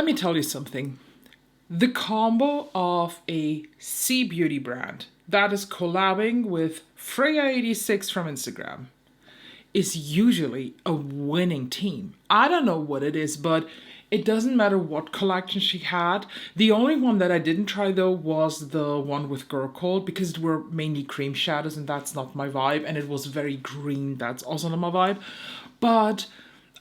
Let me tell you something. The combo of a sea beauty brand that is collabing with Freya86 from Instagram is usually a winning team. I don't know what it is, but it doesn't matter what collection she had. The only one that I didn't try though was the one with Girl Code because it were mainly cream shadows and that's not my vibe, and it was very green, that's also not my vibe. But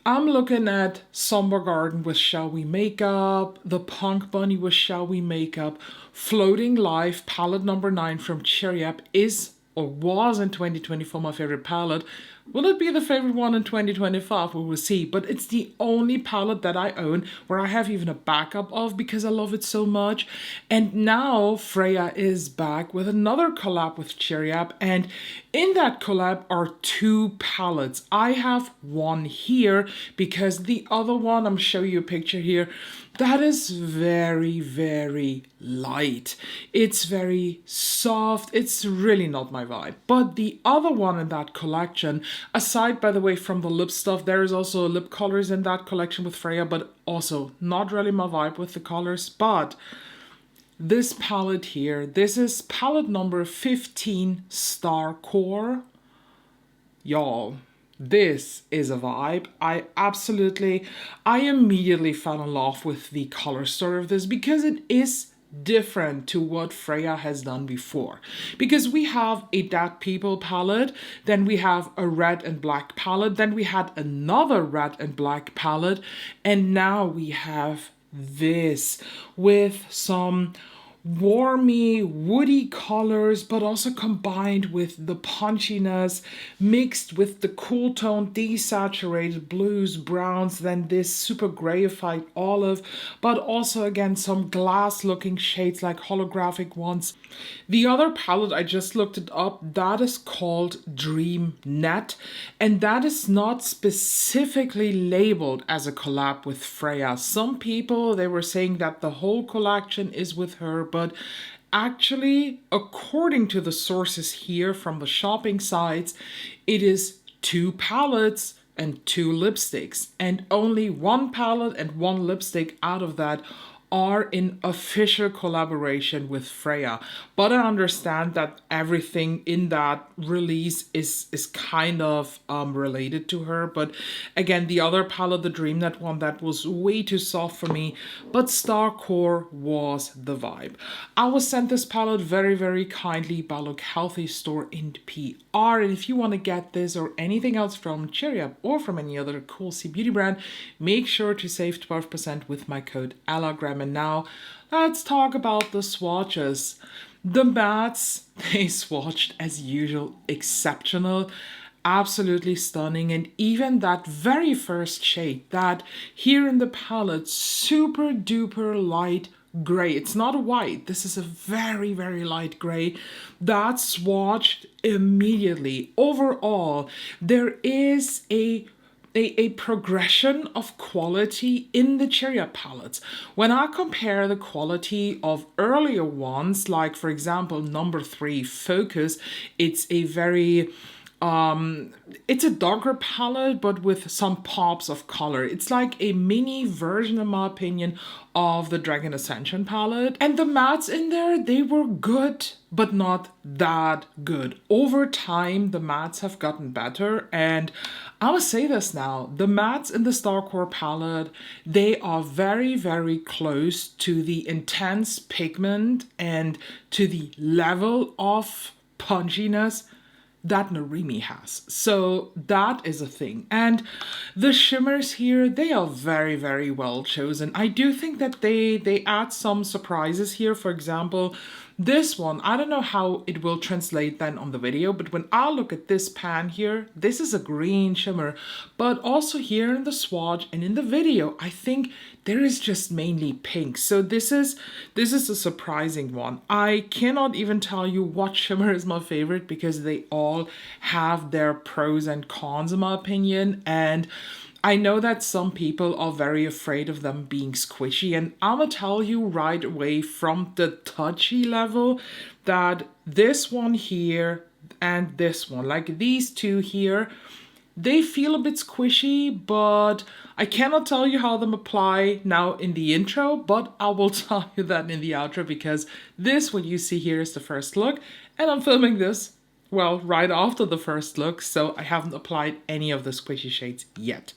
I'm looking at Somber Garden with Shall We Makeup, the Punk Bunny with Shall We Makeup, Floating Life palette number 9 from Cheeryep is or was in 2024 my favorite palette. Will it be the favorite one in 2025? We will see. But it's the only palette that I own where I have even a backup of because I love it so much. And now Freya is back with another collab with Cheeryep. And in that collab are two palettes. I have one here because the other one, I'm showing you a picture here, that is very, very light. It's very soft. It's really not my vibe. But the other one in that collection, aside, by the way, from the lip stuff, there is also lip colors in that collection with Freya, but also not really my vibe with the colors. But this palette here, this is palette number 15, Starcore. Y'all, this is a vibe. I immediately fell in love with the color story of this because it is different to what Freya has done before. Because we have a Dead People palette, then we have a red and black palette, then we had another red and black palette, and now we have this with some warmy, woody colors, but also combined with the punchiness, mixed with the cool tone, desaturated blues, browns, then this super grayified olive, but also again some glass looking shades like holographic ones. The other palette, I just looked it up, that is called Dream Net, and that is not specifically labeled as a collab with Freya. Some people, they were saying that the whole collection is with her, but actually, according to the sources here from the shopping sites, it is two palettes and two lipsticks, and only one palette and one lipstick out of that are in official collaboration with Freya. But I understand that everything in that release is kind of related to her. But again, the other palette, the Dreamnet one, that was way too soft for me. But Starcore was the vibe. I was sent this palette very, very kindly by Look Healthy store in PR. And if you want to get this or anything else from Cheeryep or from any other cool sea beauty brand, make sure to save 12% with my code ELLAGRAM. And now let's talk about the swatches. The mattes, they swatched as usual, exceptional, absolutely stunning. And even that very first shade, that here in the palette, super duper light gray. It's not a white. This is a very, very light gray. That swatched immediately. Overall, there is a progression of quality in the Cheeryep palettes. When I compare the quality of earlier ones, like for example, number 3, Focus, it's a very it's a darker palette, but with some pops of color. It's like a mini version, in my opinion, of the Dragon Ascension palette. And the mattes in there, they were good, but not that good. Over time, the mattes have gotten better, and I must say this now, the mattes in the Starcore palette, they are very, very close to the intense pigment and to the level of punchiness that Narimi has. So that is a thing. And the shimmers here, they are very, very well chosen. I do think that they add some surprises here. For example, this one, I don't know how it will translate then on the video, but when I look at this pan here, this is a green shimmer, but also here in the swatch and in the video, I think there is just mainly pink. So this is a surprising one. I cannot even tell you what shimmer is my favorite because they all have their pros and cons in my opinion. And I know that some people are very afraid of them being squishy, and I'ma tell you right away from the touchy level that this one here and this one, like these two here, They feel a bit squishy, but I cannot tell you how them apply now in the intro, but I will tell you that in the outro, because this, what you see here, is the first look, and I'm filming this, well, right after the first look, so I haven't applied any of the squishy shades yet.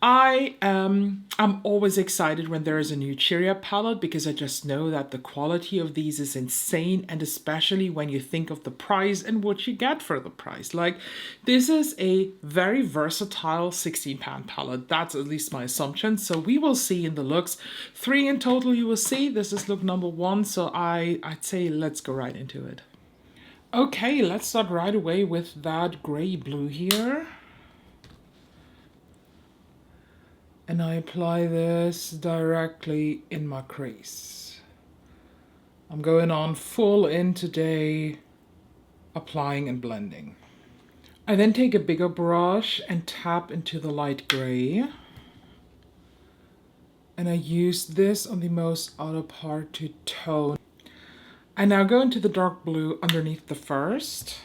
I'm always excited when there is a new Cheeryep palette, because I just know that the quality of these is insane, and especially when you think of the price and what you get for the price. Like, this is a very versatile 16-pan palette. That's at least my assumption. So we will see in the looks. 3 in total you will see. This is look number 1, so I'd say let's go right into it. Okay, let's start right away with that gray blue here. And I apply this directly in my crease. I'm going on full in today, applying and blending. I then take a bigger brush and tap into the light gray. And I use this on the most outer part to tone. I now go into the dark blue underneath the first.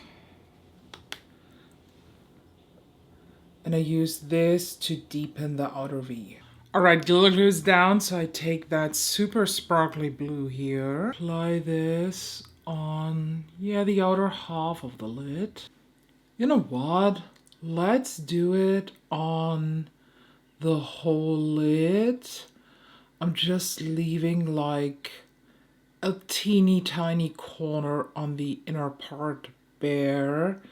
And I use this to deepen the outer V. Alright, glitter glue is down, so I take that super sparkly blue here. Apply this on, the outer half of the lid. You know what? Let's do it on the whole lid. I'm just leaving like a teeny tiny corner on the inner part bare,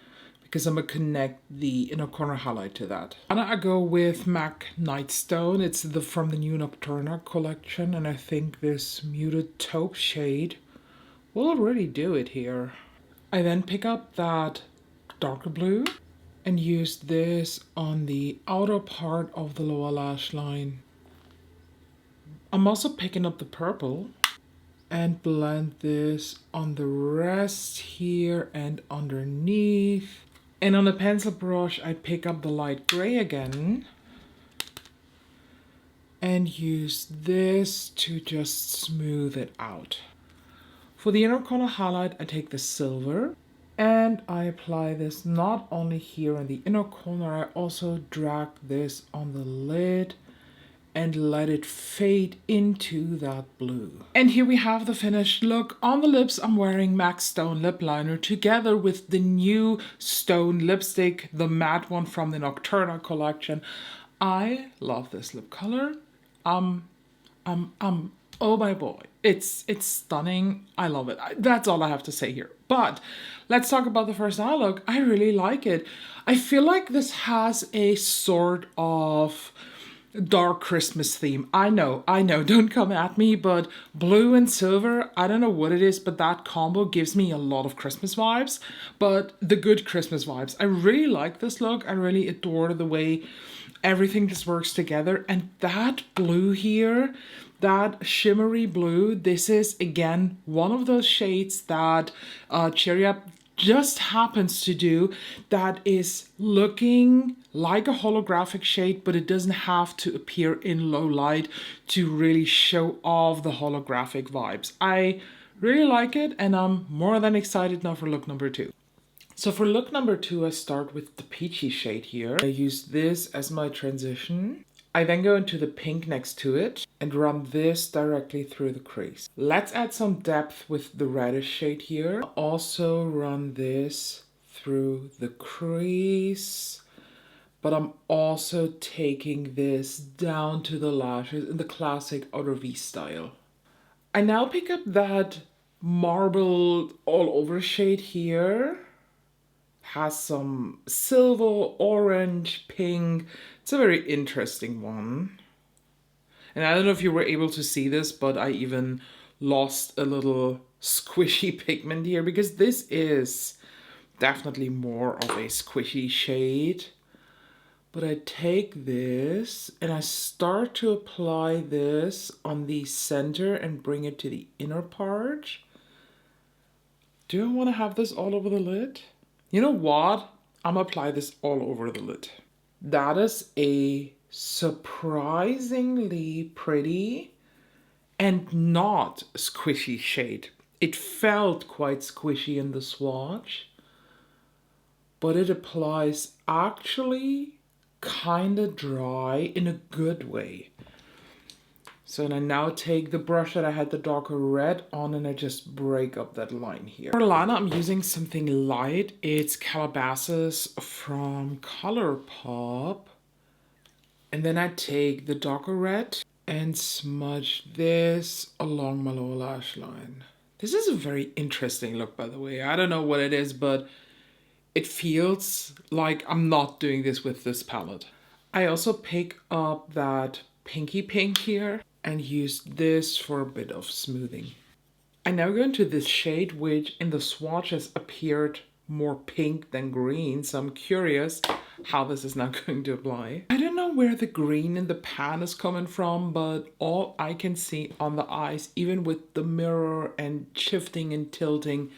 because I'm going to connect the inner corner highlight to that. And I go with MAC Nightstone. It's from the new Nocturna collection, and I think this muted taupe shade will really do it here. I then pick up that darker blue and use this on the outer part of the lower lash line. I'm also picking up the purple and blend this on the rest here and underneath. And on a pencil brush, I pick up the light gray again and use this to just smooth it out. For the inner corner highlight, I take the silver and I apply this not only here in the inner corner, I also drag this on the lid and let it fade into that blue. And here we have the finished look. On the lips, I'm wearing MAC Stone lip liner together with the new Stone lipstick, the matte one from the Nocturna collection. I love this lip color. Oh my boy, it's stunning. I love it. That's all I have to say here. But let's talk about the first eye look. I really like it. I feel like this has a sort of dark Christmas theme. I know, don't come at me, but blue and silver, I don't know what it is, but that combo gives me a lot of Christmas vibes, but the good Christmas vibes. I really like this look. I really adore the way everything just works together. And that blue here, that shimmery blue, this is again one of those shades that Cheeryep just happens to do, that is looking like a holographic shade, but it doesn't have to appear in low light to really show off the holographic vibes. I really like it, and I'm more than excited now for look number 2. So for look number 2, I start with the peachy shade here. I use this as my transition. I then go into the pink next to it and run this directly through the crease. Let's add some depth with the reddish shade here. Also run this through the crease, but I'm also taking this down to the lashes in the classic outer V style. I now pick up that marbled all over shade here. Has some silver, orange, pink. It's a very interesting one. And I don't know if you were able to see this, but I even lost a little squishy pigment here, because this is definitely more of a squishy shade. But I take this and I start to apply this on the center and bring it to the inner part. Do I want to have this all over the lid? You know what? I'm gonna apply this all over the lid. That is a surprisingly pretty and not squishy shade. It felt quite squishy in the swatch, but it applies actually kind of dry in a good way. So then I now take the brush that I had the darker red on and I just break up that line here. For liner, I'm using something light. It's Calabasas from ColourPop. And then I take the darker red and smudge this along my lower lash line. This is a very interesting look, by the way. I don't know what it is, but it feels like I'm not doing this with this palette. I also pick up that pinky pink here and use this for a bit of smoothing. I now go into this shade, which in the swatches appeared more pink than green, so I'm curious how this is now going to apply. I don't know where the green in the pan is coming from, but all I can see on the eyes, even with the mirror and shifting and tilting,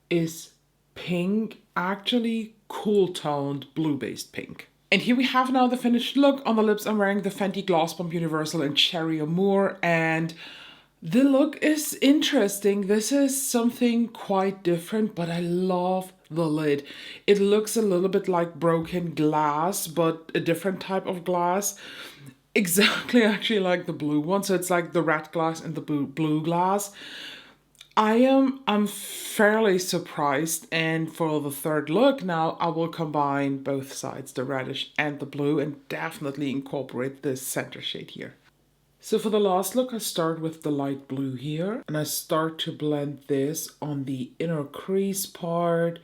is pink, actually cool toned blue based pink. And here we have now the finished look. On the lips, I'm wearing the Fenty Gloss Bomb Universal in Cherry Amour, and the look is interesting. This is something quite different, but I love the lid. It looks a little bit like broken glass, but a different type of glass. Exactly actually like the blue one. So it's like the red glass and the blue glass. I'm fairly surprised, and for the third look now I will combine both sides, the reddish and the blue, and definitely incorporate this center shade here. So for the last look I start with the light blue here, and I start to blend this on the inner crease part,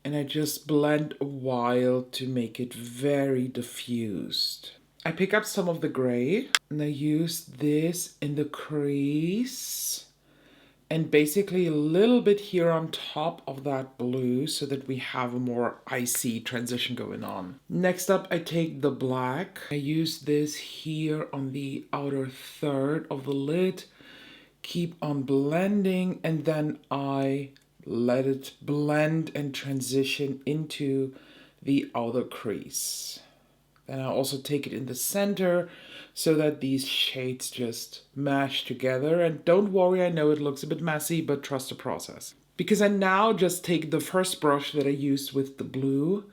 and I just blend a while to make it very diffused. I pick up some of the gray and I use this in the crease and basically a little bit here on top of that blue so that we have a more icy transition going on. Next up, I take the black. I use this here on the outer third of the lid, keep on blending, and then I let it blend and transition into the outer crease. Then I also take it in the center so that these shades just mash together. And don't worry, I know it looks a bit messy, but trust the process. Because I now just take the first brush that I used with the blue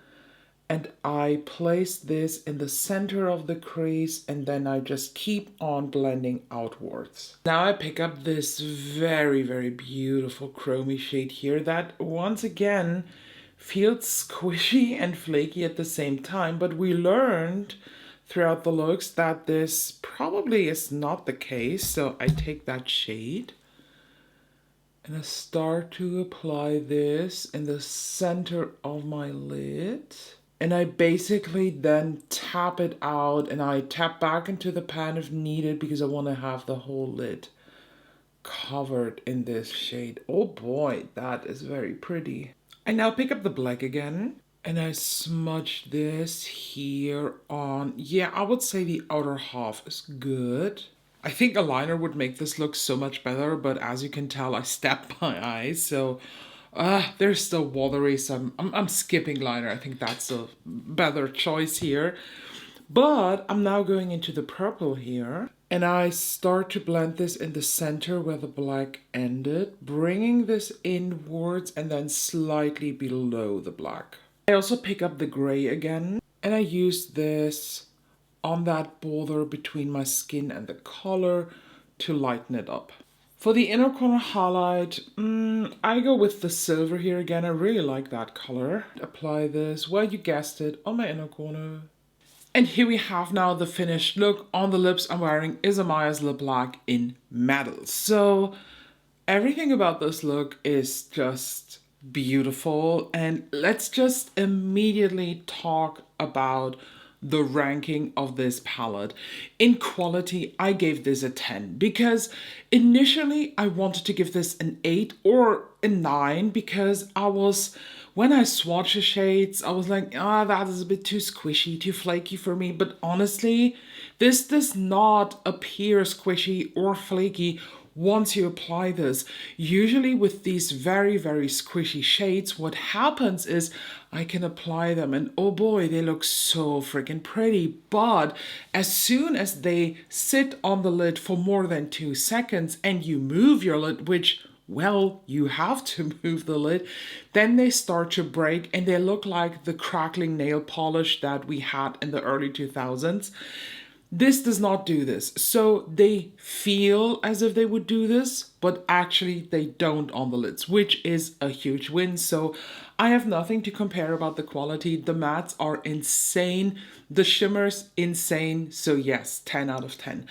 and I place this in the center of the crease, and then I just keep on blending outwards. Now I pick up this very, very beautiful chromy shade here that once again feels squishy and flaky at the same time, but we learned throughout the looks that this probably is not the case. So I take that shade and I start to apply this in the center of my lid. And I basically then tap it out and I tap back into the pan if needed because I want to have the whole lid covered in this shade. Oh boy, that is very pretty. I now pick up the black again and I smudge this here on, yeah, I would say the outer half is good. I think a liner would make this look so much better, but as you can tell, I stabbed my eyes, so they're still watery, so I'm skipping liner. I think that's a better choice here. But I'm now going into the purple here, and I start to blend this in the center where the black ended, bringing this inwards and then slightly below the black. I also pick up the gray again, and I use this on that border between my skin and the color to lighten it up. For the inner corner highlight, I go with the silver here again. I really like that color. Apply this, well, you guessed it, on my inner corner. And here we have now the finished look. On the lips, I'm wearing Isamaya's Lip Black in Metal. So everything about this look is just beautiful. And let's just immediately talk about the ranking of this palette. In quality, I gave this a 10 because initially I wanted to give this an 8 or a 9 because when I swatched the shades, I was like, that is a bit too squishy, too flaky for me. But honestly, this does not appear squishy or flaky once you apply this. Usually with these very, very squishy shades, what happens is I can apply them and oh boy, they look so freaking pretty. But as soon as they sit on the lid for more than 2 seconds and you move your lid, which well, you have to move the lid, then they start to break and they look like the crackling nail polish that we had in the early 2000s. This does not do this. So they feel as if they would do this, but actually they don't on the lids, which is a huge win. So I have nothing to compare about the quality. The mattes are insane. The shimmers, insane. So yes, 10 out of 10.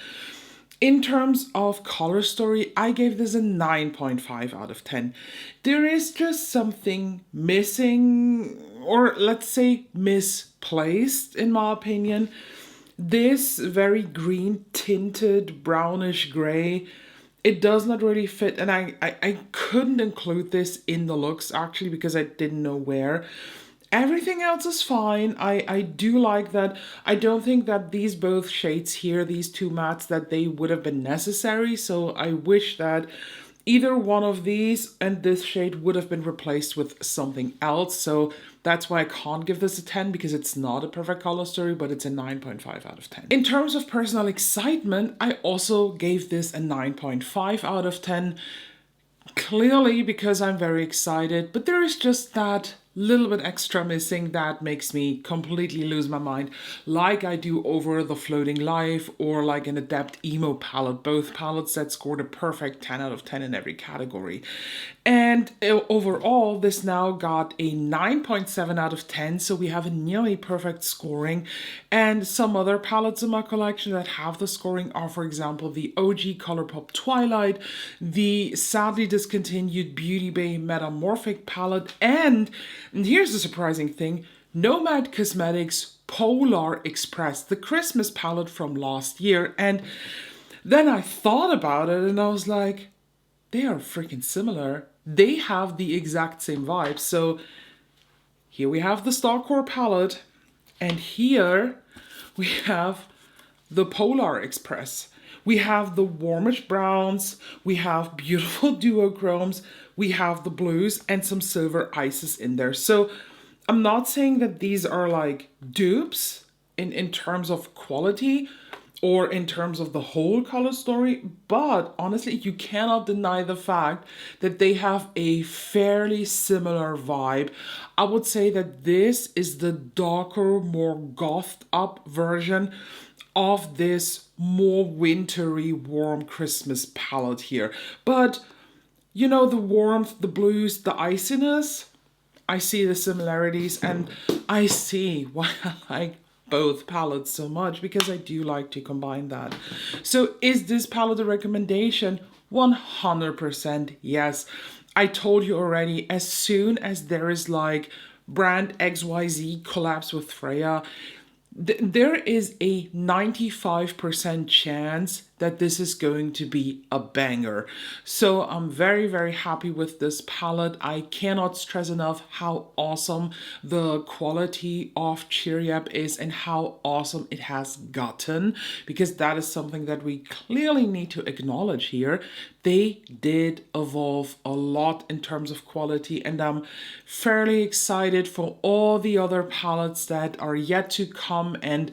In terms of color story, I gave this a 9.5 out of 10. There is just something missing, or let's say misplaced in my opinion. This very green tinted brownish gray, it does not really fit, and I couldn't include this in the looks actually because I didn't know where. Everything else is fine. I do like that. I don't think that these both shades here, these two mattes, that they would have been necessary. So I wish that either one of these and this shade would have been replaced with something else. So that's why I can't give this a 10, because it's not a perfect color story, but it's a 9.5 out of 10. In terms of personal excitement, I also gave this a 9.5 out of 10. Clearly because I'm very excited, but there is just that little bit extra missing that makes me completely lose my mind, like I do over the Floating Life or like an Adept Emo palette, both palettes that scored a perfect 10 out of 10 in every category. And overall, this now got a 9.7 out of 10, so we have a nearly perfect scoring. And some other palettes in my collection that have the scoring are, for example, the OG Colourpop Twilight, the sadly discontinued Beauty Bay Metamorphic palette, and here's the surprising thing, Nomad Cosmetics Polar Express, the Christmas palette from last year. And then I thought about it and I was like, they are freaking similar. They have the exact same vibe. So here we have the Starcore palette, and here we have the Polar Express. We have the warmish browns, we have beautiful duochromes, we have the blues and some silver ices in there. So I'm not saying that these are like dupes in terms of quality or in terms of the whole color story, but honestly, you cannot deny the fact that they have a fairly similar vibe. I would say that this is the darker, more gothed up version of this more wintry, warm Christmas palette here. But, you know, the warmth, the blues, the iciness, I see the similarities, and I see why I like both palettes so much, because I do like to combine that. So is this palette a recommendation? 100% yes. I told you already, as soon as there is like brand XYZ collabs with Freya, there is a 95% chance that this is going to be a banger. So I'm very, very happy with this palette. I cannot stress enough how awesome the quality of Cheeryep is and how awesome it has gotten, because that is something that we clearly need to acknowledge here. They did evolve a lot in terms of quality, and I'm fairly excited for all the other palettes that are yet to come, and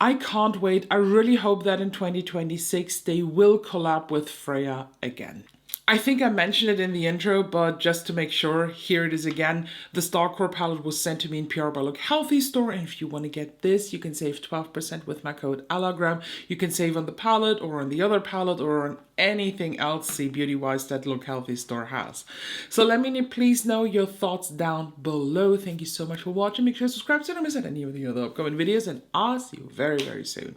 I can't wait. I really hope that in 2026 they will collab with Freya again. I think I mentioned it in the intro, but just to make sure, here it is again. The Starcore palette was sent to me in PR by Look Healthy store, and if you want to get this, you can save 12% with my code ELLAGRAM. You can save on the palette or on the other palette or on anything else, see beauty-wise, that Look Healthy store has. So let me please know your thoughts down below. Thank you so much for watching. Make sure to subscribe so you don't miss out any of the other upcoming videos, and I'll see you very, very soon.